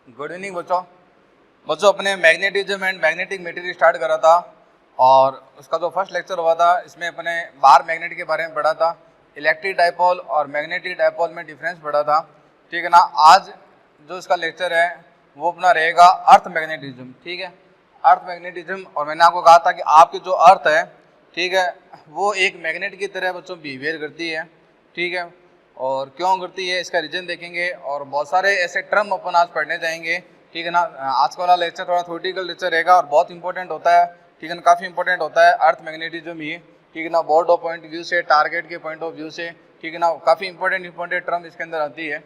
Good evening बच्चों अपने magnetism and magnetic material start करा था और उसका जो फर्स्ट लेक्चर हुआ था इसमें अपने बार मैग्नेट के बारे में पढ़ा था, इलेक्ट्रिक डाइपोल और मैग्नेटिक डाइपोल में डिफरेंस पढ़ा था। ठीक है ना। आज जो इसका लेक्चर है वो अपना रहेगा अर्थ मैग्नेटिज्म। ठीक है, अर्थ मैग्नेटिज्म। और मैंने आपको कहा था कि आपकी जो अर्थ है, ठीक है, वो एक मैग्नेट की तरह बच्चों बिहेवियर करती है। ठीक है, और क्यों करती है इसका रीजन देखेंगे और बहुत सारे ऐसे टर्म अपन आज पढ़ने जाएंगे। ठीक है ना। आज का वाला लेक्चर थोड़ा थ्योरेटिकल लेक्चर रहेगा और बहुत इंपॉर्टेंट होता है। ठीक है ना, काफ़ी इंपॉर्टेंट होता है अर्थ मैग्नेटिज्म ही। ठीक है ना, बोर्ड ऑफ पॉइंट व्यू से, टारगेट के पॉइंट ऑफ व्यू से, ठीक है ना, काफ़ी इंपॉर्टेंट टर्म इसके अंदर आती है।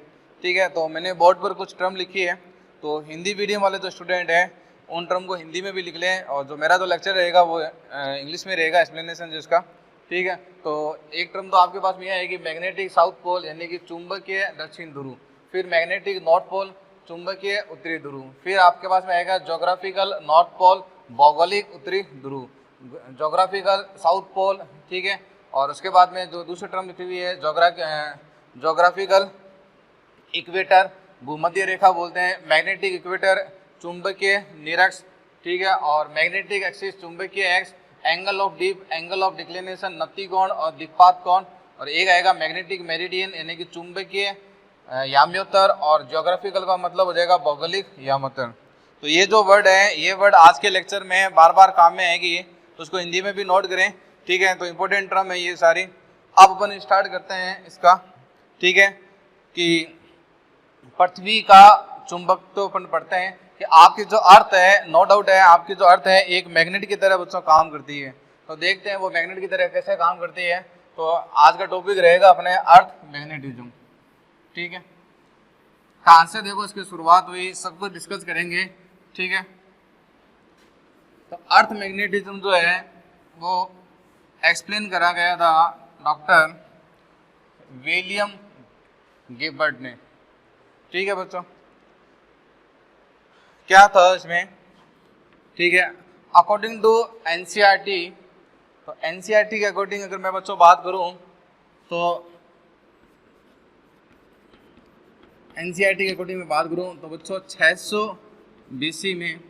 ठीक है, तो मैंने बोर्ड पर कुछ टर्म लिखी है, तो हिंदी मीडियम वाले जो स्टूडेंट हैं उन टर्म को हिंदी में भी लिख लें और जो मेरा जो लेक्चर रहेगा वो इंग्लिश में रहेगा, एक्सप्लेनेशन जिसका। ठीक है, तो एक टर्म तो आपके पास में आएगी मैग्नेटिक साउथ पोल यानी कि चुंबकीय दक्षिण ध्रुव, फिर मैग्नेटिक नॉर्थ पोल चुंबकीय उत्तरी ध्रुव, फिर आपके पास में आएगा ज्योग्राफिकल नॉर्थ पोल भौगोलिक उत्तरी ध्रुव, ज्योग्राफिकल साउथ पोल। ठीक है, और उसके बाद में जो दूसरी टर्म लिखी हुई है ज्योग्राफिकल इक्वेटर भूमध्य रेखा बोलते हैं, मैग्नेटिक इक्वेटर चुंबकीय निरक्ष। ठीक है, और मैग्नेटिक एक्सिस चुंबकीय axis, angle of dip, angle of declination नत्ती कोण और दिक्पात कोण, और एक आएगा मैग्नेटिक मेरिडियन यानी कि चुंबकीय याम्योत्तर, और ज्योग्राफिकल का मतलब हो जाएगा भौगोलिक यामोत्तर। तो ये जो वर्ड है, ये वर्ड आज के लेक्चर में बार बार काम में आएगी, तो उसको हिंदी में भी नोट करें। ठीक है, तो इंपॉर्टेंट टर्म है ये सारी। अब अपन स्टार्ट करते हैं इसका। ठीक है, कि पृथ्वी का चुंबक तो अपन पढ़ते हैं कि आपकी जो अर्थ है, नो डाउट है आपकी जो अर्थ है एक मैग्नेट की तरह बच्चों काम करती है। तो देखते हैं वो मैग्नेट की तरह कैसे काम करती है। तो आज का टॉपिक रहेगा अपने अर्थ मैग्नेटिज्म। ठीक है, कहाँ से देखो इसकी शुरुआत हुई, सब कुछ डिस्कस करेंगे। ठीक है, तो अर्थ मैग्नेटिज्म जो है वो एक्सप्लेन करा गया था डॉक्टर विलियम गिबर्ट ने। ठीक है बच्चों, क्या था इसमें। ठीक है, अकॉर्डिंग टू एनसीईआरटी, तो एनसीईआरटी के अकॉर्डिंग अगर मैं बच्चों बात करूं तो एनसीईआरटी के अकॉर्डिंग मैं बात करूं तो बच्चों 600 बीसी में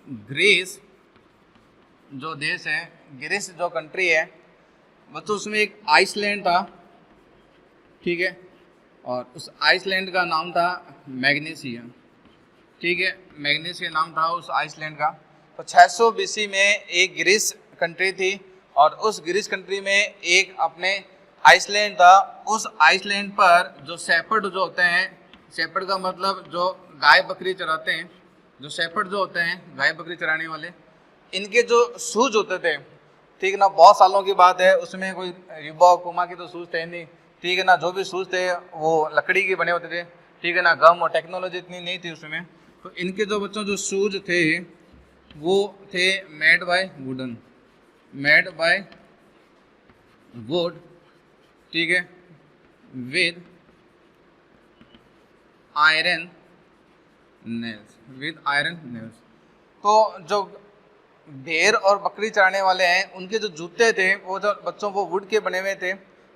ग्रीस जो देश है, ग्रीस जो कंट्री है बच्चों, उसमें एक आइसलैंड था। ठीक है, और उस आइसलैंड का नाम था मैग्नेशिया। ठीक है, मैग्नेशिया नाम था उस आइसलैंड का। तो 600 बीसी में एक ग्रीस कंट्री थी और उस ग्रीस कंट्री में एक अपने आइसलैंड था। उस आइसलैंड पर जो शेपर्ड जो होते हैं, शेपर्ड का मतलब जो गाय बकरी चराते हैं, जो शेपर्ड जो होते हैं गाय बकरी चराने वाले, इनके जो शूज होते थे, ठीक है ना, बहुत सालों की बात है, उसमें कोई रिबॉक पुमा के तो शूज थे नहीं। ठीक है ना, जो भी शूज थे वो लकड़ी के बने होते थे। ठीक है ना, गम और टेक्नोलॉजी इतनी नहीं थी उसमें। तो इनके जो बच्चों जो शूज थे वो थे made by wooden, made by would. ठीक है, with iron nails, with iron nails. तो जो भेड़ और बकरी चराने वाले हैं उनके जो जूते थे वो जो बच्चों वो वुड के बने हुए थे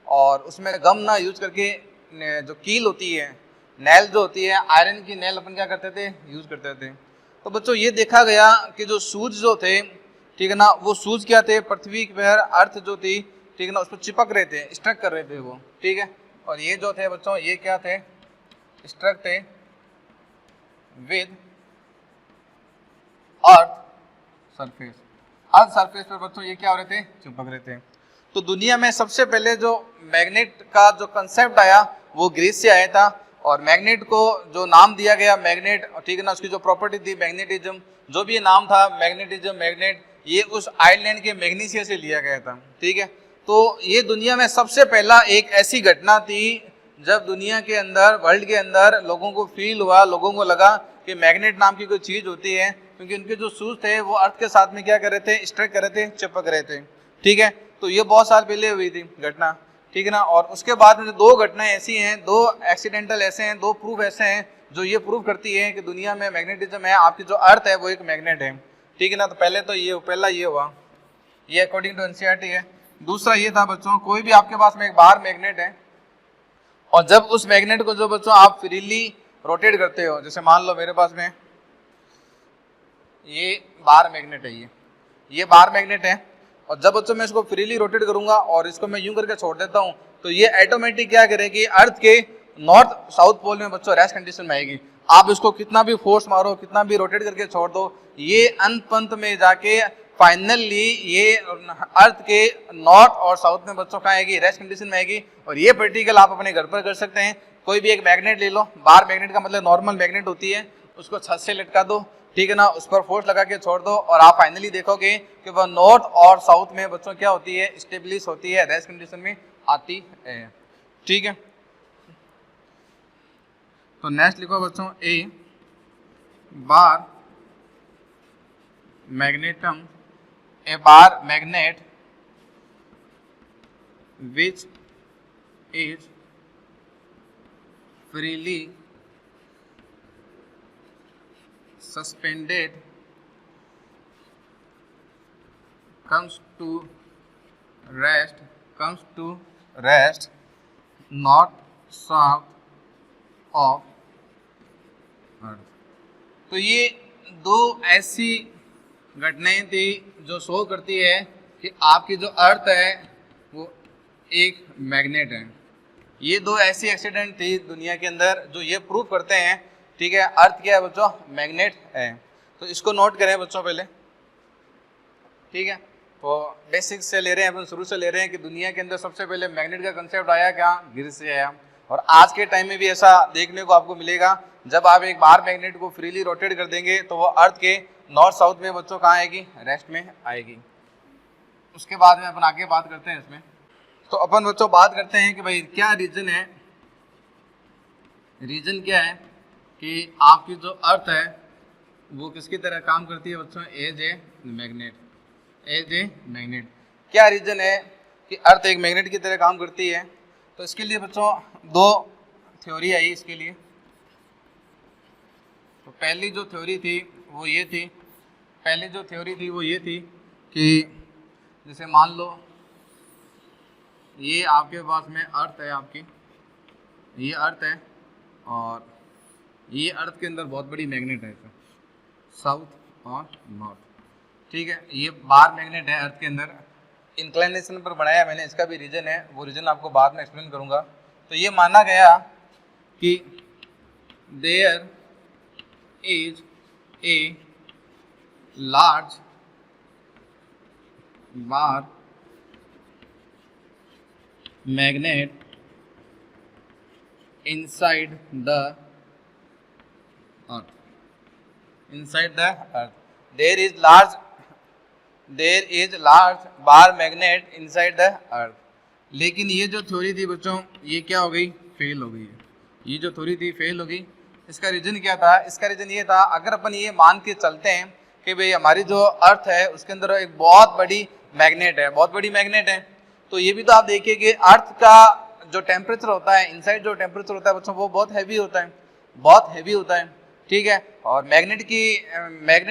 और उसमें गम ना यूज करके जो कील होती है, नेल जो होती है, आयरन की नेल अपन क्या करते थे, यूज करते थे। तो बच्चों ये देखा गया कि जो सूज जो थे, ठीक है ना, वो सूज क्या थे, पृथ्वी पर अर्थ जो थी, ठीक है ना, उस पर चिपक रहे थे, स्ट्रक कर रहे थे वो। ठीक है, और ये जो थे बच्चों ये क्या थे, स्ट्रक थे with earth surface. Earth surface पर बच्चों ये क्या हो रहे थे, चिपक रहे थे। तो दुनिया में सबसे पहले जो मैग्नेट का जो कंसेप्ट आया वो ग्रीस से आया था और मैग्नेट को जो नाम दिया गया मैग्नेट, ठीक है ना, उसकी जो प्रॉपर्टी थी मैग्नेटिज्म, जो भी नाम था मैग्नेटिज्म, मैग्नेट, ये उस आइलैंड के मैग्नीशिया से लिया गया था। ठीक है, तो ये दुनिया में सबसे पहला एक ऐसी घटना थी जब दुनिया के अंदर, वर्ल्ड के अंदर लोगों को फील हुआ, लोगों को लगा कि मैग्नेट नाम की कोई चीज होती है, क्योंकि उनके जो शूज थे वो अर्थ के साथ में क्या कर रहे थे, स्ट्रक कर रहे थे, चिपक रहे थे। ठीक है, तो ये बहुत साल पहले हुई थी घटना। ठीक है ना, और उसके बाद में दो घटनाएं ऐसी हैं, दो एक्सीडेंटल ऐसे हैं, दो प्रूफ ऐसे हैं जो ये प्रूव करती है कि दुनिया में मैग्नेटिज्म है, आपकी जो अर्थ है वो एक मैग्नेट है। ठीक है ना, तो पहले तो ये पहला ये हुआ, ये अकॉर्डिंग टू एनसीईआरटी है। दूसरा ये था बच्चों, कोई भी आपके पास में एक बाहर मैग्नेट है और जब उस मैग्नेट को जो बच्चों आप फ्रीली रोटेट करते हो, जैसे मान लो मेरे पास में ये बार मैग्नेट है, ये बार मैग्नेट है, और जब बच्चों मैं इसको फ्रीली रोटेट करूंगा और इसको मैं यूं करके छोड़ देता हूं तो ये ऑटोमेटिक क्या करेगी, अर्थ के नॉर्थ साउथ पोल में बच्चों रेस्ट कंडीशन में आएगी। आप इसको कितना भी फोर्स मारो, कितना भी रोटेट करके छोड़ दो, ये अंत पंत में जाके फाइनली ये अर्थ के नॉर्थ और साउथ में बच्चों का आएगी, रेस्ट कंडीशन में आएगी। और ये प्रैक्टिकल आप अपने घर पर कर सकते हैं। कोई भी एक मैग्नेट ले लो, बार मैग्नेट का मतलब नॉर्मल मैग्नेट होती है, उसको छत से लटका दो, ठीक है ना, उस पर फोर्स लगा के छोड़ दो और आप फाइनली देखोगे कि वह नॉर्थ और साउथ में बच्चों क्या होती है, स्टेबलिश होती है, रेस्ट कंडीशन में आती है। ठीक है, तो नेक्स्ट लिखो बच्चों, a bar magnet, a bar magnet which is freely suspended comes to rest north south of earth। तो ये दो ऐसी घटनाएं थी जो शो करती है कि आपकी जो अर्थ है वो एक मैग्नेट है। ये दो ऐसी एक्सीडेंट थी दुनिया के अंदर जो ये प्रूव करते हैं, ठीक है, अर्थ क्या है बच्चों, मैग्नेट है। तो इसको नोट करें बच्चों पहले, ठीक है। तो बेसिक्स से ले रहे हैं अपन, शुरू से ले रहे हैं कि दुनिया के अंदर सबसे पहले मैग्नेट का कंसेप्ट आया क्या, ग्रीस से आया। और आज के टाइम में भी ऐसा देखने को आपको मिलेगा, जब आप एक बार मैग्नेट को फ्रीली रोटेट कर देंगे तो वो अर्थ के नॉर्थ साउथ में बच्चों कहाँ आएगी, रेस्ट में आएगी। उसके बाद में अपन आगे बात करते हैं इसमें। तो अपन बच्चों बात करते हैं कि भाई क्या रीजन है, रीजन क्या है कि आपकी जो अर्थ है वो किसकी तरह काम करती है बच्चों, as a magnet, as a magnet. क्या रीजन है कि अर्थ एक मैग्नेट की तरह काम करती है? तो इसके लिए बच्चों दो थ्योरी आई इसके लिए। तो पहली जो थ्योरी थी वो ये थी, पहली जो थ्योरी थी वो ये थी कि जैसे मान लो ये आपके पास में अर्थ है, आपकी ये अर्थ है और ये अर्थ के अंदर बहुत बड़ी मैग्नेट है साउथ और नॉर्थ, ठीक है। ये बार मैग्नेट है अर्थ के अंदर, इंक्लिनेशन पर बनाया मैंने, इसका भी रीजन है, वो रीजन आपको बाद में एक्सप्लेन करूंगा। तो ये माना गया कि there is a large bar magnet inside the earth, inside the earth there is large bar magnet inside the earth। लेकिन ये जो थ्योरी थी बच्चों ये क्या हो गई, फेल हो गई है। ये जो थ्योरी थी फेल हो गई। इसका रीजन क्या था? इसका रीजन ये था, अगर अपन ये मान के चलते हैं कि भाई हमारी जो अर्थ है उसके अंदर एक बहुत बड़ी मैग्नेट है, बहुत बड़ी मैग्नेट है, तो ये भी तो आप देखिए कि अर्थ का जो टेम्परेचर होता है, इनसाइड जो टेम्परेचर होता है बच्चों वो बहुत हैवी होता है, बहुत हैवी होता है, ठीक है। और मैग्नेट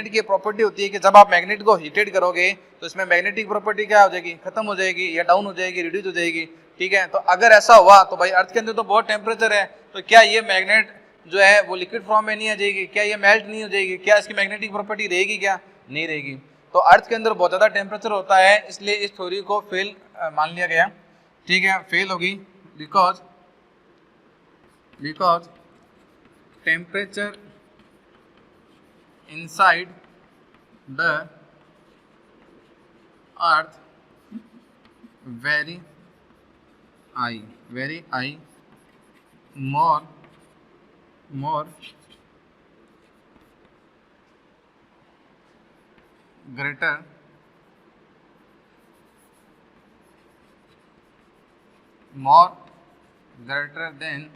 की प्रॉपर्टी होती है कि जब आप मैग्नेट को हीटेड करोगे तो इसमें मैग्नेटिक प्रॉपर्टी क्या हो जाएगी, खत्म हो जाएगी या डाउन हो जाएगी, रिड्यूस हो जाएगी, ठीक है। तो अगर ऐसा हुआ तो भाई अर्थ के अंदर तो बहुत टेम्परेचर है, तो क्या ये मैग्नेट जो है वो लिक्विड फॉर्म में नहीं आ जाएगी, क्या ये मेल्ट नहीं हो जाएगी, क्या इसकी मैग्नेटिक प्रॉपर्टी रहेगी, क्या नहीं रहेगी। तो अर्थ के अंदर बहुत ज़्यादा टेम्परेचर होता है, इसलिए इस थ्योरी को फेल मान लिया गया, ठीक है, फेल होगी। Because temperature inside the earth very high more greater than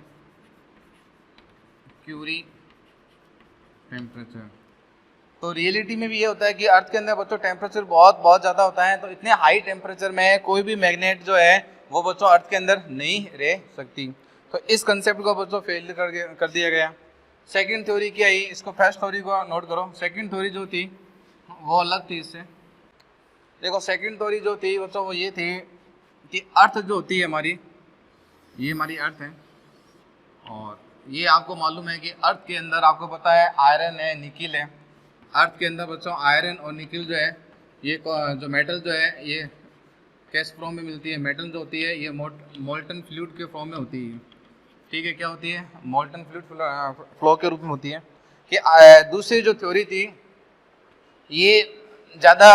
Curie temperature. तो रियलिटी में भी ये होता है कि अर्थ के अंदर बच्चों टेम्परेचर बहुत ज़्यादा होता है, तो इतने हाई टेम्परेचर में कोई भी मैग्नेट जो है वो बच्चों अर्थ के अंदर नहीं रह सकती। तो इस कंसेप्ट को बच्चों फेल कर दिया गया। सेकंड थ्योरी क्या आई, इसको फर्स्ट थ्योरी को नोट करो। सेकंड थ्योरी जो थी वो अलग थी इससे। देखो सेकंड थ्योरी जो थी बच्चों वो ये थी कि अर्थ जो होती है हमारी, ये हमारी अर्थ है और ये आपको मालूम है कि अर्थ के अंदर आपको पता है आयरन है, निकिल है। अर्थ के अंदर बच्चों आयरन और निकिल जो है ये जो मेटल जो है ये किस फॉर्म में मिलती है? मेटल जो होती है ये मोल्टन फ्लूइड के फॉर्म में होती है। ठीक है, क्या होती है? मोल्टन फ्लूइड फ्लो के रूप में होती है। कि दूसरी जो थ्योरी थी ये ज़्यादा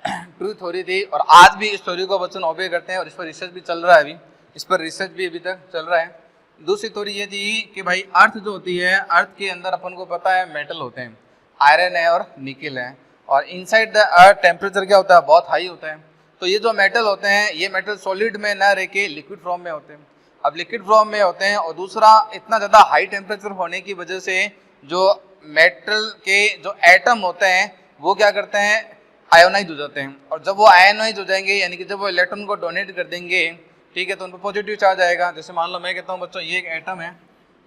ट्रूथ हो रही थी और आज भी इस थ्योरी को बच्चों ऑब्जर्व करते हैं और इस पर रिसर्च भी चल रहा है। अभी इस पर रिसर्च भी अभी तक चल रहा है। दूसरी थ्योरी ये थी कि भाई अर्थ जो होती है, अर्थ के अंदर अपन को पता है मेटल होते हैं, आयरन है और निकिल है, और इनसाइड द अर्थ टेम्परेचर क्या होता है? बहुत हाई होता है। तो ये जो मेटल होते हैं ये मेटल सॉलिड में ना रह के लिक्विड फॉर्म में होते हैं। अब लिक्विड फॉर्म में होते हैं और दूसरा इतना ज़्यादा हाई टेम्परेचर होने की वजह से जो मेटल के जो एटम होते हैं वो क्या करते हैं? आयोनाइज हो जाते हैं। और जब वो आयोनाइज हो जाएंगे यानी कि जब वो इलेक्ट्रॉन को डोनेट कर देंगे, ठीक है, तो उन पर पॉजिटिव चार्ज आएगा। जैसे मान लो मैं कहता हूँ बच्चों ये एक एटम है,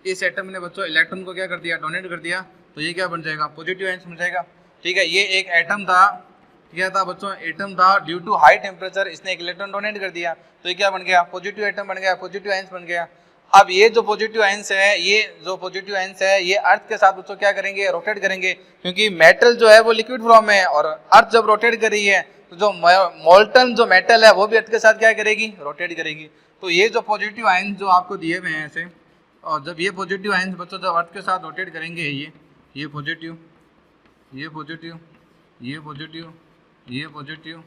इस एटम ने बच्चों इलेक्ट्रॉन को क्या कर दिया? डोनेट कर दिया, तो ये क्या बन जाएगा? पॉजिटिव आयंस बन जाएगा। ठीक है, ये एक एटम था, क्या था बच्चों? एटम था। ड्यू टू हाई टेम्परेचर इसने एक इलेक्ट्रॉन डोनेट कर दिया, तो ये क्या बन गया? पॉजिटिव एटम बन गया, पॉजिटिव आयंस बन गया। अब ये जो पॉजिटिव आयंस है, ये जो पॉजिटिव आयंस है ये अर्थ के साथ बच्चों क्या करेंगे? रोटेट करेंगे, क्योंकि मेटल जो है वो लिक्विड फॉर्म में है और अर्थ जब रोटेट कर रही है तो जो मोल्टन जो मेटल है वो भी अर्थ के साथ क्या करेगी? रोटेट करेगी। तो ये जो पॉजिटिव आयंस जो आपको दिए हुए हैं ऐसे, और जब ये पॉजिटिव आयंस बच्चों जब अर्थ के साथ रोटेट करेंगे, ये पॉजिटिव, ये पॉजिटिव, ये पॉजिटिव, ये पॉजिटिव,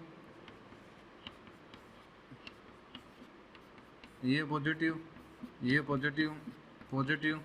ये पॉजिटिव, ये पॉजिटिव, पॉजिटिव,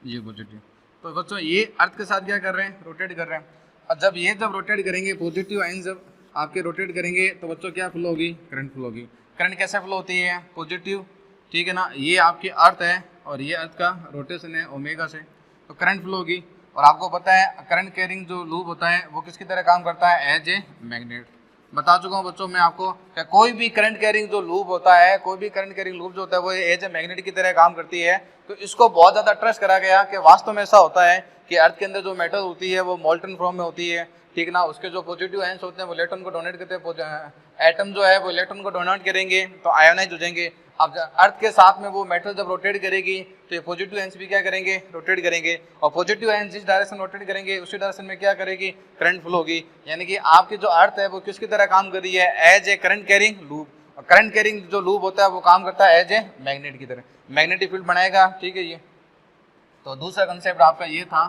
ये पॉजिटिव। तो बच्चों ये अर्थ के साथ क्या कर रहे हैं? रोटेट कर रहे हैं। और जब रोटेट करेंगे, पॉजिटिव आयन जब आपके रोटेट करेंगे तो बच्चों क्या फ्लो होगी? करंट फ्लो होगी। करंट कैसे फ्लो होती है? पॉजिटिव, ठीक है ना, ये आपकी अर्थ है और ये अर्थ का रोटेशन है ओमेगा से, तो करंट फ्लो होगी। और आपको पता है करंट कैरिंग जो लूप होता है वो किसकी तरह काम करता है? As a magnet. बता चुका हूँ बच्चों मैं आपको कि कोई भी करंट कैरिंग जो लूप होता है, कोई भी करंट कैरिंग लूप जो होता है वो एज ए मैग्नेट की तरह काम करती है। तो इसको बहुत ज़्यादा ट्रस्ट करा गया कि वास्तव में ऐसा होता है कि अर्थ के अंदर जो मेटल होती है वो मोल्टन फॉर्म में होती है, ठीक ना। उसके जो पॉजिटिव आयंस होते हैं वो इलेक्ट्रॉन को डोनेट करते हैं, एटम जो है वो इलेक्ट्रॉन को डोनेट करेंगे तो आयोनाइज हो जाएंगे। अब अर्थ के साथ में वो मेटल जब रोटेट करेगी तो ये पॉजिटिव आयंस भी क्या करेंगे? रोटेट करेंगे। और पॉजिटिव आयंस जिस डायरेक्शन रोटेट करेंगे उसी डायरेक्शन में क्या करेगी? करंट फ्लो होगी। यानी कि आपकी जो अर्थ है वो किसकी तरह काम कर रही है? As a current carrying loop. और करंट कैरिंग जो लूप होता है वो काम करता है एज ए मैग्नेट की तरह, मैग्नेटिक फील्ड बनाएगा, ठीक है। ये तो दूसरा कंसेप्ट आपका ये था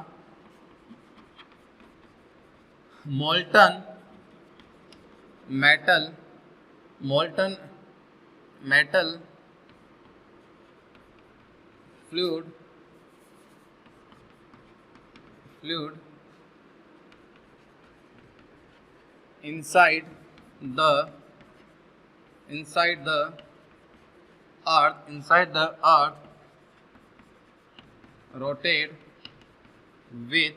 molten metal, molten metal fluid inside the earth rotate with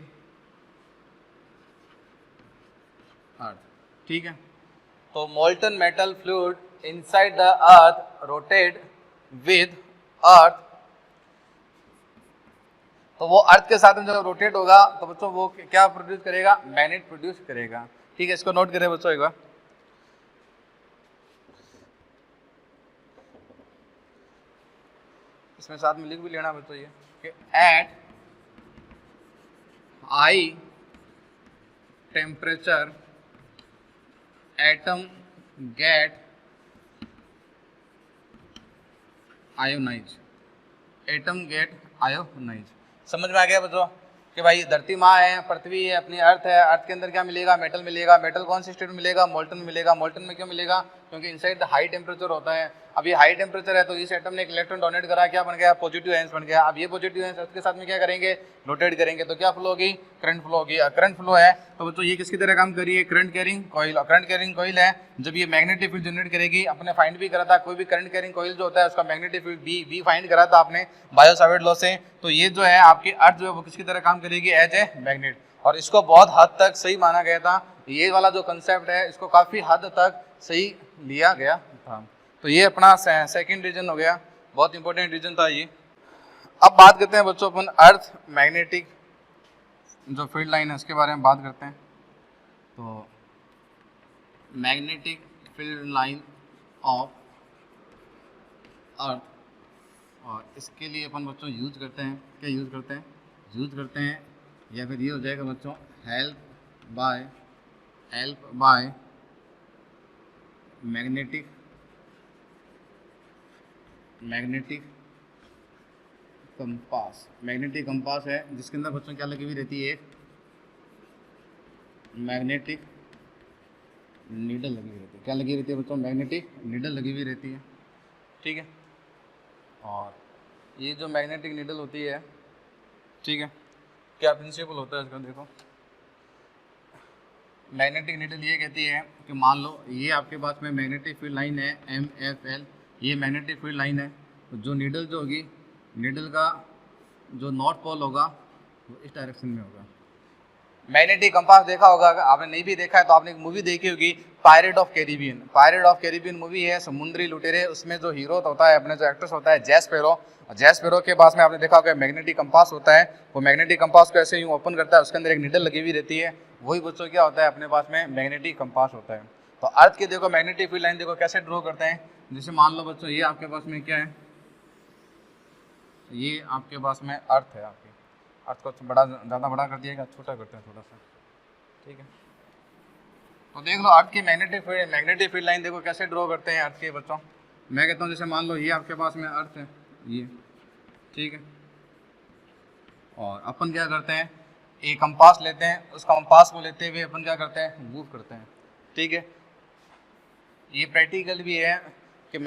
अर्थ, ठीक है। तो molten metal fluid inside the earth rotate with अर्थ, तो वो अर्थ के साथ में जब रोटेट होगा तो बच्चों वो क्या प्रोड्यूस करेगा? मैग्नेट प्रोड्यूस करेगा, ठीक है। इसको नोट करें बच्चों एक बार। इसमें साथ में लिख भी लेना बच्चों ये कि at high temperature atom get ionise, atom get ionise. समझ में आ गया बच्चों कि भाई धरती माँ है, पृथ्वी है, अपनी अर्थ है, अर्थ के अंदर क्या मिलेगा? मेटल मिलेगा। मेटल कौन से स्टेट में मिलेगा? मोल्टन मिलेगा। मोल्टन में क्यों मिलेगा? क्योंकि इनसाइड द हाई टेम्परेचर होता है। अब ये हाई टेम्परेचर है तो इस एटम ने एक इलेक्ट्रॉन डोनेट करा, क्या बन गया? पॉजिटिव आयंस बन गया। अब ये पॉजिटिव आयंस अर्थ के साथ में क्या करेंगे? रोटेट करेंगे, तो क्या फ्लो होगी? करंट फ्लो होगी। करंट फ्लो है तो बच्चों ये किसकी तरह काम करिए? Current carrying coil. Current carrying coil है, जब ये मैग्नेटिक फील्ड जनरेट करेगी, अपने फाइंड भी करा था कोई भी करंट कैरिंग कॉइल जो होता है उसका मैग्नेटिक फील्ड बी फाइंड करा था आपने बायो सावर्ट लॉ से। तो ये जो है आपकी अर्थ जो है वो किसकी तरह काम करेगी? As a magnet. और इसको बहुत हद तक सही माना गया था। ये वाला जो कंसेप्ट है इसको काफी हद तक सही लिया गया था। तो ये अपना सेकंड रीजन हो गया, बहुत इंपॉर्टेंट रीजन था ये। अब बात करते हैं बच्चों अपन अर्थ मैग्नेटिक जो फील्ड लाइन है उसके बारे में बात करते हैं। तो magnetic field line of earth और इसके लिए अपन बच्चों यूज करते हैं, क्या यूज़ करते हैं या फिर ये हो जाएगा बच्चों हेल्प बाय मैग्नेटिक कंपास है, जिसके अंदर बच्चों क्या लगी हुई रहती है, मैग्नेटिक नीडल लगी हुई रहती है। क्या लगी रहती है बच्चों? मैग्नेटिक नीडल लगी हुई रहती है, ठीक है। और ये जो मैग्नेटिक नीडल होती है, ठीक है, क्या प्रिंसिपल होता है इसका? देखो, मैग्नेटिक नीडल ये कहती है कि मान लो ये आपके पास में मैग्नेटिक फील्ड लाइन है MFL, ये मैग्नेटिक फील्ड लाइन है, तो जो नीडल जो होगी, नीडल का जो नॉर्थ पोल होगा वो इस डायरेक्शन में होगा। मैग्नेटिक कंपास देखा होगा, अगर आपने नहीं भी देखा है तो आपने एक मूवी देखी होगी, पायरेट ऑफ कैरिबियन मूवी है, समुद्री लुटेरे। उसमें जो हीरो होता है, अपने जो एक्ट्रेस होता है जैक स्पैरो के पास में आपने देखा होगा मैग्नेटिक कंपास होता है। वो मैग्नेटिक कंपास को ऐसे यूँ ओपन करता है, उसके अंदर एक नीडल लगी हुई रहती है, वही बच्चों क्या होता है अपने पास में मैग्नेटिक कंपास होता है। तो अर्थ के देखो मैग्नेटिक फील्ड लाइन देखो कैसे ड्रॉ करते हैं। जैसे मान लो बच्चों ये आपके पास में क्या है, ये आपके पास में अर्थ है, आपकी अर्थ को बड़ा ज़्यादा बड़ा कर दिएगा, छोटा करते हैं थोड़ा सा, ठीक है। तो देख लो अर्थ की मैग्नेटिक फील्ड लाइन देखो कैसे ड्रॉ करते हैं अर्थ के बच्चों। मैं कहता हूँ जैसे मान लो ये आपके पास में अर्थ है, ये, ठीक है, और अपन क्या करते हैं, एक कंपास लेते हैं, उस कंपास को लेते हुए अपन क्या करते हैं, मूव करते हैं, ठीक है। ये प्रैक्टिकल भी है कि एक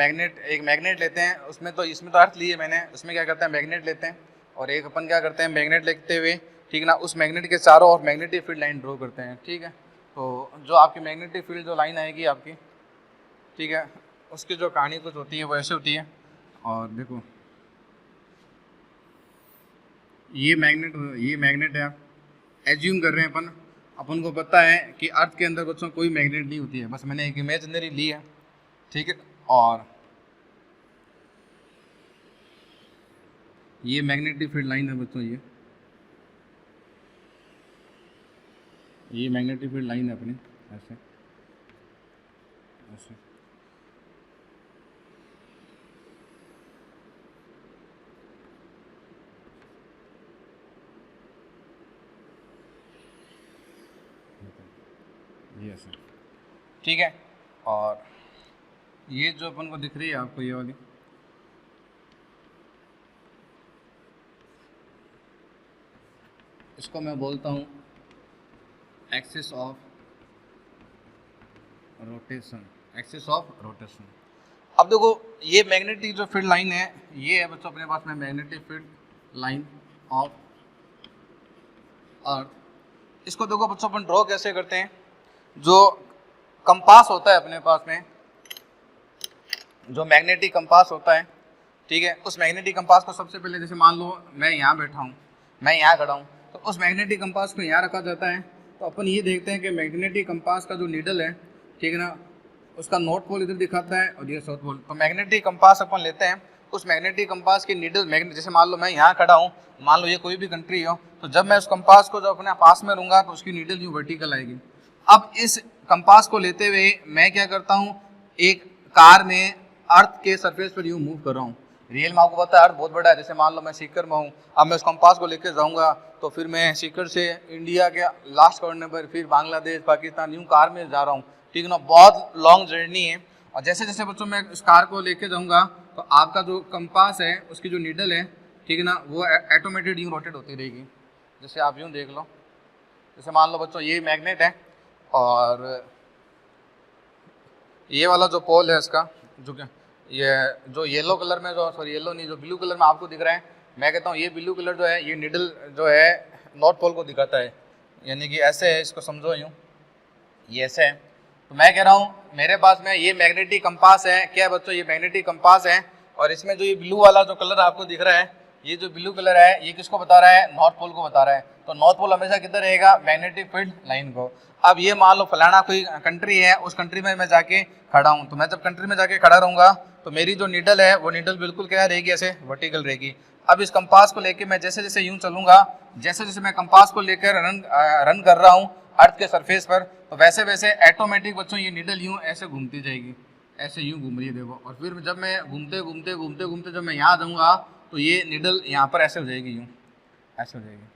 मैग्नेट लेते हैं, इसमें तो अर्थ लिए मैंने, उसमें क्या करते हैं मैग्नेट लेते हैं, और एक अपन क्या करते हैं मैग्नेट लेते हुए, ठीक है ना, उस मैग्नेट के चारों ओर मैग्नेटिक फील्ड लाइन ड्रॉ करते हैं, ठीक है। तो जो आपकी मैग्नेटिक फील्ड जो लाइन आएगी आपकी, ठीक है, उसकी जो कहानी कुछ होती है वो ऐसे होती है। और देखो ये मैग्नेट है, एज्यूम कर रहे हैं अपन को पता है कि अर्थ के अंदर बच्चों कोई मैग्नेट नहीं होती है, बस मैंने एक इमेजिनरी ली है, ठीक है। और ये मैग्नेटिक फील्ड लाइन है बच्चों, ये मैग्नेटिक फील्ड लाइन है अपनी, ऐसे ऐसे, ये ऐसे, ठीक है। और ये जो अपन को दिख रही है आपको, ये वाली, इसको मैं बोलता हूँ एक्सिस ऑफ रोटेशन। अब देखो ये मैग्नेटिक जो फील्ड लाइन है, ये है बच्चों अपने पास में magnetic field line of earth. इसको देखो बच्चों अपन ड्रॉ कैसे करते हैं, जो कंपास होता है अपने पास में, जो मैग्नेटिक कंपास होता है, ठीक है, उस मैग्नेटिक कंपास को सबसे पहले, जैसे मान लो मैं यहाँ बैठा हूँ, मैं यहाँ खड़ा हूँ, तो उस मैग्नेटिक कंपास को यहाँ रखा जाता है। तो अपन ये देखते हैं कि मैग्नेटिक कंपास का जो नीडल है, ठीक है ना, उसका नॉर्थ पोल इधर दिखाता है और ये साउथ पोल। तो मैग्नेटिक कंपास अपन लेते हैं, उस मैग्नेटिक कंपास की नीडल जैसे मान लो मैं यहाँ खड़ा हूँ, मान लो ये कोई भी कंट्री हो, तो जब मैं उस कंपास को जब अपने पास में रहूँगा तो उसकी नीडल यूँ वर्टिकल आएगी। अब इस कंपास को लेते हुए मैं क्या करता हूँ, एक कार में अर्थ के सरफेस पर यूँ मूव कर रहा हूँ। रियल में आपको पता है अर्थ बहुत बड़ा है, जैसे मान लो मैं सीकर में हूँ, अब मैं उस कंपास को लेकर जाऊँगा तो फिर मैं सीकर से इंडिया के लास्ट कॉर्नर पर, फिर बांग्लादेश, पाकिस्तान, यूँ कार में जा रहा हूँ, ठीक है ना, बहुत लॉन्ग जर्नी है। और जैसे जैसे बच्चों मैं उस कार को लेके जाऊँगा तो आपका जो कंपास है, उसकी जो नीडल है, ठीक है ना, वो ऑटोमेटेड यूँ रोटेट होती रहेगी। जैसे आप यूँ देख लो, जैसे मान लो बच्चों ये मैग्नेट है और ये वाला जो पोल है इसका, ये जो येलो कलर में, जो सॉरी येलो नहीं, जो ब्लू कलर में आपको दिख रहा है, मैं कहता हूँ ये ब्लू कलर जो है, ये नीडल जो है नॉर्थ पोल को दिखाता है, यानी कि ऐसे है, इसको समझो यूँ, ये ऐसे है। तो मैं कह रहा हूँ मेरे पास में ये मैग्नेटिक कंपास है, क्या है बच्चों, ये मैग्नेटिक कंपास है, और इसमें जो ये ब्लू वाला जो कलर आपको दिख रहा है, ये जो ब्लू कलर है, ये किसको बता रहा है, नॉर्थ पोल को बता रहा है। तो नॉर्थ पोल हमेशा किधर रहेगा, मैग्नेटिक फील्ड लाइन को। अब ये मान लो फलाना कोई कंट्री है, उस कंट्री में मैं जाके खड़ा हूँ, तो मैं जब कंट्री में जाके खड़ा रहूँगा तो मेरी जो नीडल है वो नीडल बिल्कुल क्या रहेगी, ऐसे वर्टिकल रहेगी। अब इस कंपास को लेके मैं जैसे जैसे यूँ चलूँगा, जैसे जैसे मैं कंपास को लेकर रन कर रहा हूँ अर्थ के सरफेस पर, तो वैसे वैसे ऑटोमेटिक बच्चों ये नीडल यूँ ऐसे घूमती जाएगी, ऐसे यूं घूम रही है देखो, और फिर जब मैं घूमते घूमते घूमते घूमते जब मैं यहाँ आ जाऊँगा तो ये निडल यहाँ पर ऐसे हो जाएगी, यूं ऐसे हो जाएगी,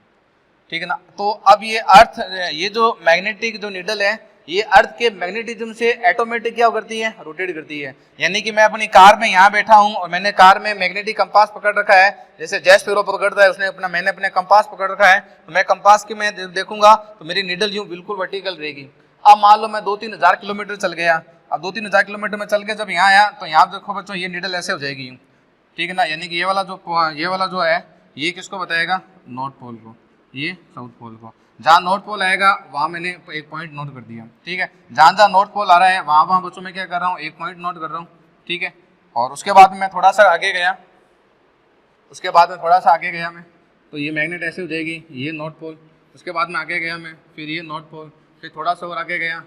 ठीक है ना। तो अब ये अर्थ, ये जो मैग्नेटिक जो निडल है ये अर्थ के मैग्नेटिज्म से ऑटोमेटिक क्या करती है, रोटेट करती है। यानी कि मैं अपनी कार में यहाँ बैठा हूँ और मैंने कार में मैग्नेटिक कंपास पकड़ रखा है, जैसे जैस फेरो पकड़ता है उसने अपना, मैंने अपने कंपास पकड़ रखा है, तो मैं कंपास की मैं देखूंगा तो मेरी निडल यूं बिल्कुल वर्टिकल रहेगी। अब मान लो मैं 2-3 हज़ार किलोमीटर चल गया, अब 2-3 हज़ार किलोमीटर में चल के जब यहाँ आया तो यहाँ देखो बच्चों ये निडल ऐसे हो जाएगी यूं, ठीक है ना। यानी कि ये वाला जो है ये किसको बताएगा, नॉर्थ पोल को, ये साउथ पोल को। जहाँ नॉर्थ पोल आएगा वहाँ मैंने एक पॉइंट नोट कर दिया, ठीक है। जहाँ जहाँ नॉर्थ पोल आ रहा है वहाँ बच्चों में क्या कर रहा हूँ, एक पॉइंट नोट कर रहा हूँ, ठीक है। और उसके बाद मैं थोड़ा सा आगे गया, मैं तो ये मैग्नेट ऐसे हो जाएगी, ये नॉर्थ पोल। उसके बाद में आगे गया मैं, फिर ये नॉर्थ पोल, फिर थोड़ा सा और आगे गया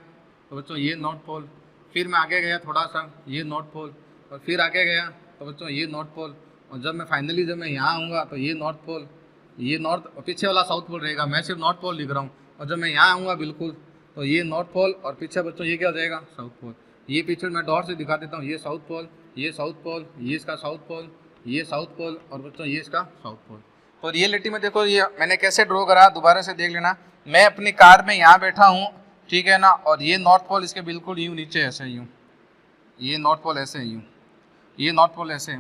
तो बच्चों ये नॉर्थ पोल, फिर मैं आगे गया थोड़ा सा, ये नॉर्थ पोल, और फिर आगे गया तो बच्चों ये नॉर्थ पोल, और जब मैं यहाँ आऊँगा तो ये नॉर्थ पोल, ये नॉर्थ, और पीछे वाला साउथ पोल रहेगा। मैं सिर्फ नॉर्थ पोल लिख रहा हूँ, और जब मैं यहाँ आऊँगा बिल्कुल तो ये नॉर्थ पोल, और पीछे बच्चों ये क्या हो जाएगा, साउथ पोल। ये पीछे मैं डॉट से दिखा देता हूँ, ये साउथ पोल, ये साउथ पोल, ये इसका साउथ पोल, ये साउथ पोल, और बच्चों ये इसका साउथ पोल। तो रियलिटी में देखो ये मैंने कैसे ड्रॉ करा, दोबारा से देख लेना। मैं अपनी कार में यहाँ बैठा हूँ, ठीक है ना, और ये नॉर्थ पोल इसके बिल्कुल यूँ नीचे ऐसे यूँ, ये नॉर्थ पोल ऐसे यूँ, ये नॉर्थ पोल ऐसे।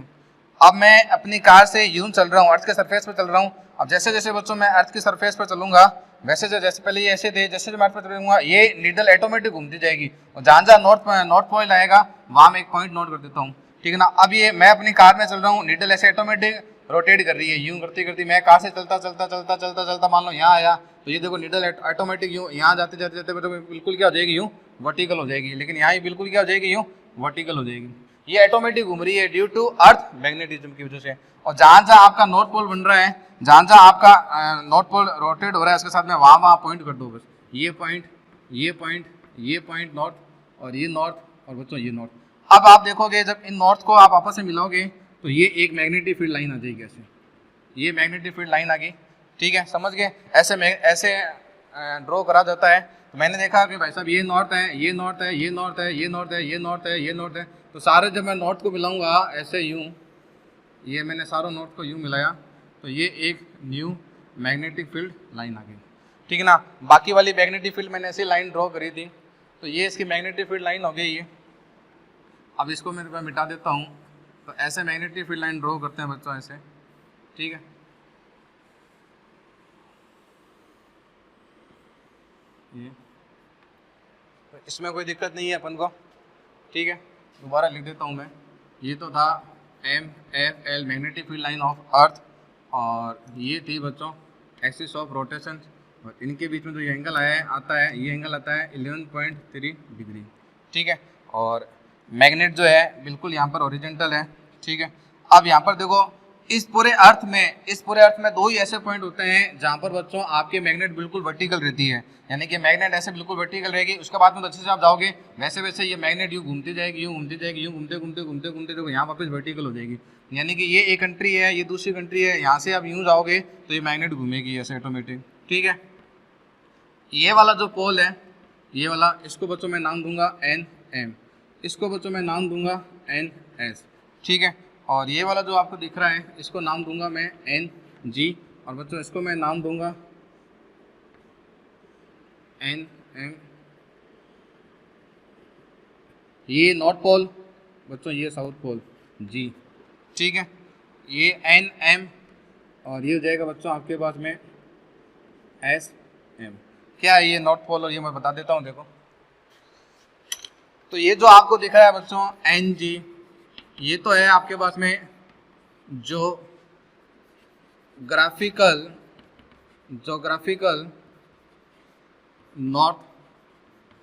अब मैं अपनी कार से यूं चल रहा हूँ, अर्थ के सरफेस पर चल रहा हूँ। अब जैसे जैसे बच्चों मैं अर्थ की सरफेस पर चलूंगा वैसे जैसे पहले ये ऐसे थे, जैसे मैं अर्थ पर चलूंगा ये नीडल ऑटोमेटिक घूमती जाएगी, और जहाँ जहाँ नॉर्थ पोल आएगा वहाँ मैं एक पॉइंट नोट कर देता हूँ, ठीक है ना। अब ये मैं अपनी कार में चल रहा हूँ, नीडल ऐसे ऑटोमेटिक रोटेट कर रही है, यूं करती करती मैं कार से चलता मान लो यहाँ आया तो ये देखो नीडल ऑटोमेटिक यूं यहाँ जाते जाते जाते बिल्कुल क्या हो जाएगी, यूं वर्टिकल हो जाएगी। लेकिन यहाँ ही बिल्कुल क्या हो जाएगी, यूं वर्टिकल हो जाएगी। ये ऑटोमेटिक घूम रही है ड्यू टू अर्थ मैग्नेटिज्म की वजह से। और जहां जहां आपका नॉर्थ पोल बन रहा है, जहां जहां आपका नॉर्थ पोल रोटेट हो रहा है उसके साथ में वहां पॉइंट कर दो बस, ये पॉइंट, ये पॉइंट, ये पॉइंट नॉर्थ, और ये नॉर्थ, और बच्चों ये नॉर्थ। अब आप देखोगे जब इन नॉर्थ को आप आपस में मिलाओगे तो ये एक मैग्नेटिक फील्ड लाइन आ जाएगी ऐसे, ये मैग्नेटिक फील्ड लाइन आ गई, ठीक है, समझ गए। ऐसे ड्रॉ करा जाता है। तो मैंने देखा कि भाई साहब ये नॉर्थ है, ये नॉर्थ है, ये नॉर्थ है, ये नॉर्थ है, ये नॉर्थ है, ये नॉर्थ है, तो सारे जब मैं नॉर्थ को मिलाऊंगा ऐसे यूं, ये मैंने सारों नॉर्थ को यूं मिलाया तो ये एक न्यू मैग्नेटिक फील्ड लाइन आ गई, ठीक है ना। बाकी वाली मैग्नेटिक फील्ड मैंने ऐसी लाइन ड्रॉ करी थी, तो ये इसकी मैग्नेटिक फील्ड लाइन हो गई ये। अब इसको मैं मिटा देता हूँ। तो ऐसे मैग्नेटिक फील्ड लाइन ड्रॉ करते हैं बच्चों ऐसे, ठीक है। ये तो इसमें कोई दिक्कत नहीं है अपन को, ठीक है। दोबारा लिख देता हूँ मैं। ये तो था MFL magnetic field line of earth, और ये थी बच्चों एक्सिस ऑफ रोटेशन, और इनके बीच में जो ये एंगल आता है ये एंगल आता है 11.3 डिग्री, ठीक है। और मैग्नेट जो है बिल्कुल यहाँ पर ओरिजेंटल है, ठीक है। अब यहाँ पर देखो इस पूरे अर्थ में दो ही ऐसे पॉइंट होते हैं जहाँ पर बच्चों आपके मैग्नेट बिल्कुल वर्टिकल रहती है, यानी कि मैग्नेट ऐसे बिल्कुल वर्टिकल रहेगी। उसके बाद में तो अच्छे से आप जाओगे वैसे वैसे ये मैग्नेट यूँ घूमती जाएगी, यूँ घूमती जाएगी, यूँ घूमते घूमते घूमते घूमते देखो यहाँ वापस वर्टिकल हो जाएगी। यानी कि ये एक कंट्री है, ये दूसरी कंट्री है, यहाँ से आप यूँ जाओगे तो ये मैग्नेट घूमेगी ऐसे ऑटोमेटिक, ठीक है। ये वाला जो पोल है, ये वाला, इसको बच्चों मैं नाम दूंगा NM, इसको बच्चों मैं नाम दूंगा NS, ठीक है। और ये वाला जो आपको दिख रहा है इसको नाम दूंगा मैं NG, और बच्चों इसको मैं नाम दूंगा NM। ये नॉर्थ पोल बच्चों, ये साउथ पोल G, ठीक है। ये NM, और ये हो जाएगा बच्चों आपके पास में SM। क्या है ये नॉर्थ पोल, और ये मैं बता देता हूँ देखो। तो ये जो आपको दिख रहा है बच्चों NG, ये तो है आपके पास में जोग्राफिकल नॉर्थ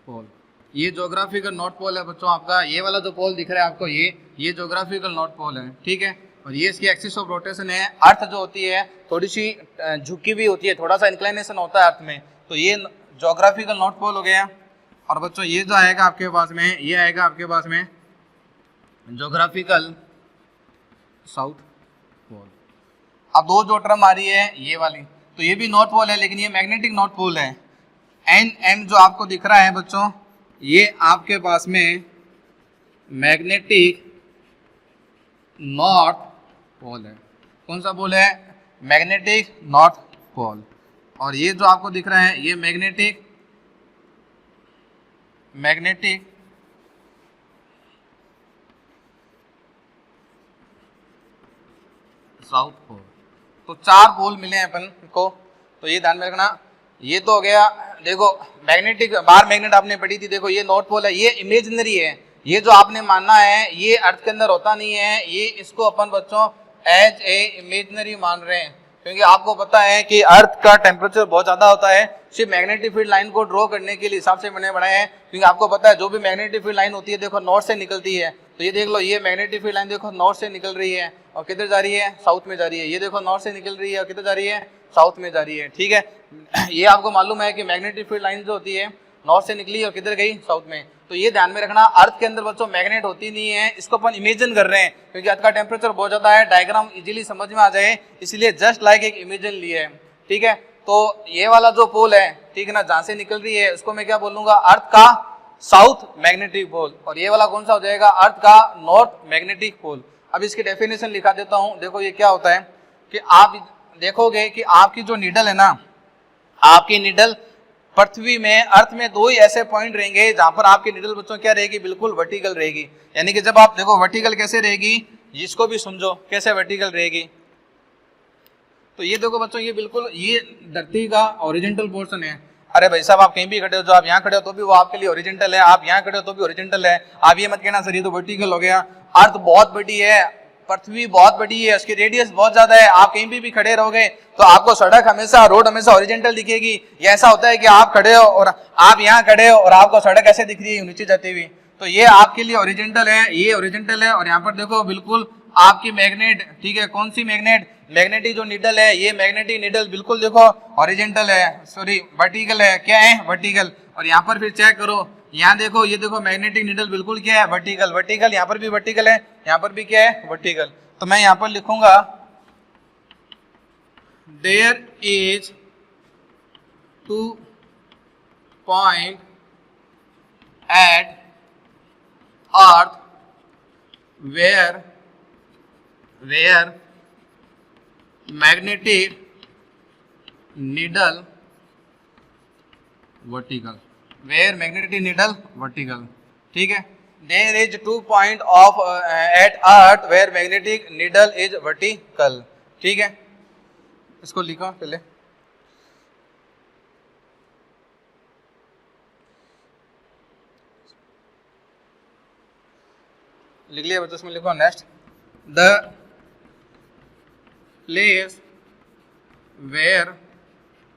पोल, ये जोग्राफिकल नॉर्थ पोल है बच्चों आपका। ये वाला जो पोल दिख रहा है आपको ये जोग्राफिकल नॉर्थ पोल है, ठीक है। और ये इसकी एक्सिस ऑफ रोटेशन है। अर्थ जो होती है थोड़ी सी झुकी हुई होती है, थोड़ा सा इंक्लाइनेशन होता है अर्थ में, तो ये जोग्राफिकल नॉर्थ पोल हो गया। और बच्चों ये जो आएगा आपके पास में, ये आएगा आपके पास में जोग्राफिकल साउथ पोल। अब दो जो टर्म आ रही है ये वाली, तो ये भी नॉर्थ पोल है लेकिन ये मैग्नेटिक नॉर्थ पोल है। NM जो आपको दिख रहा है बच्चों, ये आपके पास में मैग्नेटिक नॉर्थ पोल है। कौन सा पोल है? Magnetic north pole. और ये जो आपको दिख रहा है ये मैग्नेटिक साउथ पोल। तो 4 पोल मिले हैं अपन को, तो ये ध्यान में रखना। ये तो हो गया, देखो मैग्नेटिक बार मैग्नेट आपने पढ़ी थी, देखो ये नॉर्थ पोल है, ये इमेजिनरी है, ये जो आपने मानना है ये अर्थ के अंदर होता नहीं है, ये इसको अपन बच्चों एज ए इमेजिनरी मान रहे हैं, क्योंकि आपको पता है कि अर्थ का टेम्परेचर बहुत ज्यादा होता है। सिर्फ मैग्नेटिक फील्ड लाइन को ड्रॉ करने के लिए हिसाब से मैंने बनाया है, क्योंकि आपको पता है जो भी मैग्नेटिक फील्ड लाइन होती है देखो नॉर्थ से निकलती है। तो ये देख लो, ये मैग्नेटिक फील्ड लाइन देखो नॉर्थ से निकल रही है और किधर जा रही है? साउथ में जा रही है। ये देखो नॉर्थ से निकल रही है और किधर जा रही है? साउथ में जा रही है। ठीक है, ये आपको मालूम है कि मैग्नेटिक फील्ड लाइन जो होती है नॉर्थ से निकली और किधर गई? साउथ में। तो ये ध्यान में रखना, अर्थ के अंदर बच्चों मैग्नेट होती नहीं है, इसको अपन इमेजिन कर रहे हैं, क्योंकि अर्थ का टेम्परेचर बहुत ज्यादा है, डायग्राम इजीली समझ में आ जाए इसलिए जस्ट लाइक एक इमेजिन लिए है। ठीक है, तो ये वाला जो पोल है, ठीक है ना, जहां से निकल रही है उसको मैं क्या बोलूंगा? अर्थ का साउथ मैग्नेटिक पोल। और ये वाला कौन सा हो जाएगा? अर्थ का नॉर्थ मैग्नेटिक पोल। अब इसकी डेफिनेशन लिखा देता हूं। देखो ये क्या होता है कि आप देखोगे कि आपकी जो नीडल है ना, आपकी नीडल पृथ्वी में, अर्थ में 2 ही ऐसे पॉइंट रहेंगे जहां पर आपकी नीडल बच्चों क्या रहेगी? बिल्कुल वर्टिकल रहेगी। यानी कि जब आप देखो वर्टिकल कैसे रहेगी, इसको भी समझो कैसे वर्टिकल रहेगी। तो ये देखो बच्चों, ये बिल्कुल ये धरती का ओरिजेंटल पोर्शन है। अरे भाई साहब, आप कहीं भी खड़े हो, जो आप यहाँ खड़े हो तो भी वो आपके लिए ओरिजेंटल है, आप यहाँ खड़े हो तो भी ओरिजेंटल है। आप ये मत कहना सर ये तो वर्टिकल हो गया। अर्थ बहुत बड़ी है, पृथ्वी बहुत बड़ी है, उसकी रेडियस बहुत ज्यादा है, आप कहीं भी खड़े रहोगे तो आपको सड़क हमेशा, रोड हमेशा ओरिजेंटल दिखेगी। ये ऐसा होता है कि आप खड़े हो और आप यहाँ खड़े हो और आपको सड़क ऐसे दिख रही है नीचे जाती हुई, तो ये आपके लिए ओरिजेंटल है, ये ओरिजेंटल है। और यहाँ पर देखो बिल्कुल आपकी मैग्नेट, ठीक है, कौन सी मैग्नेट? मैग्नेटिक जो नीडल है, ये मैग्नेटिक नीडल बिल्कुल देखो ओरिजेंटल है, सॉरी वर्टिकल है। क्या है? वर्टिकल। और यहाँ पर फिर चेक करो, यहाँ देखो, ये देखो मैग्नेटिक नीडल बिल्कुल क्या है? वर्टिकल। वर्टिकल, यहाँ पर भी वर्टिकल है, यहाँ पर भी क्या है? वर्टिकल। तो मैं यहाँ पर लिखूंगा there is 2 point at earth where magnetic needle vertical, where magnetic needle vertical. ठीक है, there is 2 point of at earth where magnetic needle is vertical. ठीक है, इसको लिखो पहले। लिख लिया बच्चों, इसमें लिखो next, the place where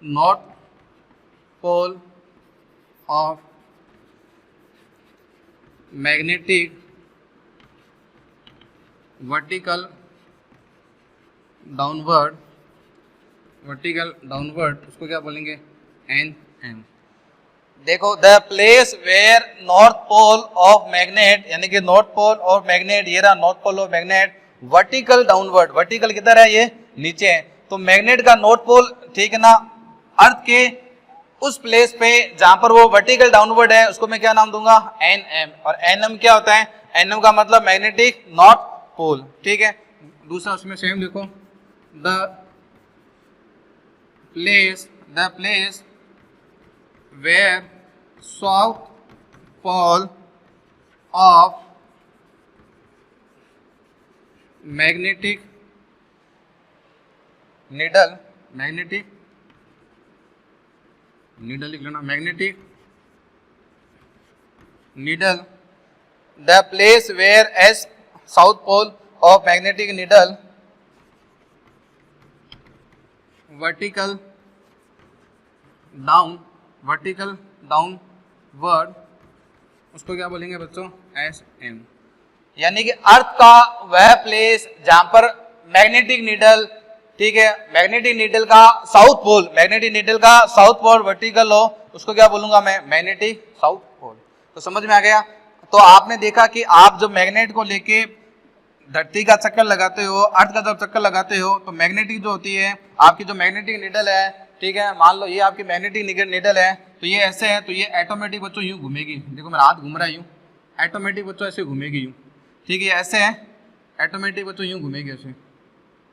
north pole of magnetic vertical downward, उसको क्या बोलेंगे? N N. देखो, the place where north pole of magnet, यानी कि नॉर्थ पोल ऑफ मैग्नेट, ये रहा north pole of magnet, vertical downward. Vertical किधर है? ये नीचे है। तो मैग्नेट का नॉर्थ पोल, ठीक है ना, अर्थ के उस प्लेस पे जहां पर वो वर्टिकल डाउनवर्ड है उसको मैं क्या नाम दूंगा? N M. और एन एम क्या होता है? एन एम का मतलब मैग्नेटिक नॉर्थ पोल। ठीक है, दूसरा उसमें सेम लिखो, the place where south pole of magnetic needle लिख लेना, magnetic needle, the place where S south pole of magnetic needle vertical downward, उसको क्या बोलेंगे बच्चों? S M. यानी कि अर्थ का वह प्लेस जहां पर मैग्नेटिक नीडल, ठीक है, मैग्नेटिक नीडल का साउथ पोल वर्टिकल हो, उसको क्या बोलूंगा मैं? Magnetic south pole. तो समझ में आ गया? तो आपने देखा कि आप जब मैग्नेट को लेके धरती का चक्कर लगाते हो, अर्थ का जब चक्कर लगाते हो, तो मैग्नेटिक जो होती है आपकी, जो मैग्नेटिक नीडल है, ठीक है, मान लो ये आपकी मैग्नेटिक नीडल है, तो ये ऐसे है, तो ये ऑटोमेटिक बच्चों यूं घूमेगी। देखो मेरा हाथ घूम रहा है यूं, ऑटोमेटिक बच्चों ऐसे घूमेगी यूँ, ठीक है, ऐसे है ऑटोमेटिक बच्चों यूँ घूमेगी ऐसे,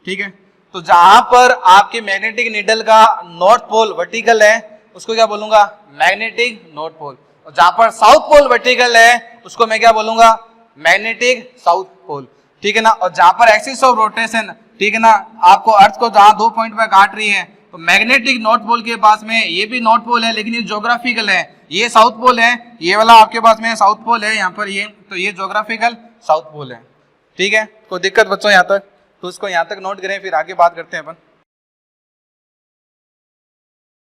ठीक है। तो जहां पर आपके मैग्नेटिक नीडल का नॉर्थ पोल वर्टिकल है उसको क्या बोलूंगा, मैग्नेटिक नॉर्थ पोल, और जहां पर साउथ पोल वर्टिकल है उसको मैं क्या बोलूंगा, मैग्नेटिक साउथ पोल, ठीक है ना। और जहां पर एक्सिस ऑफ रोटेशन, ठीक है ना, आपको अर्थ को जहां 2 पॉइंट पर काट रही है तो मैग्नेटिक नॉर्थ पोल के पास में ये भी नॉर्थ पोल है लेकिन ये ज्योग्राफिकल है, ये साउथ पोल है, ये वाला आपके पास में साउथ पोल है यहाँ पर ये, तो ये ज्योग्राफिकल साउथ पोल है, ठीक है। कोई दिक्कत बच्चों यहाँ तक, तो उसको यहाँ तक नोट करें, फिर आगे बात करते हैं अपन।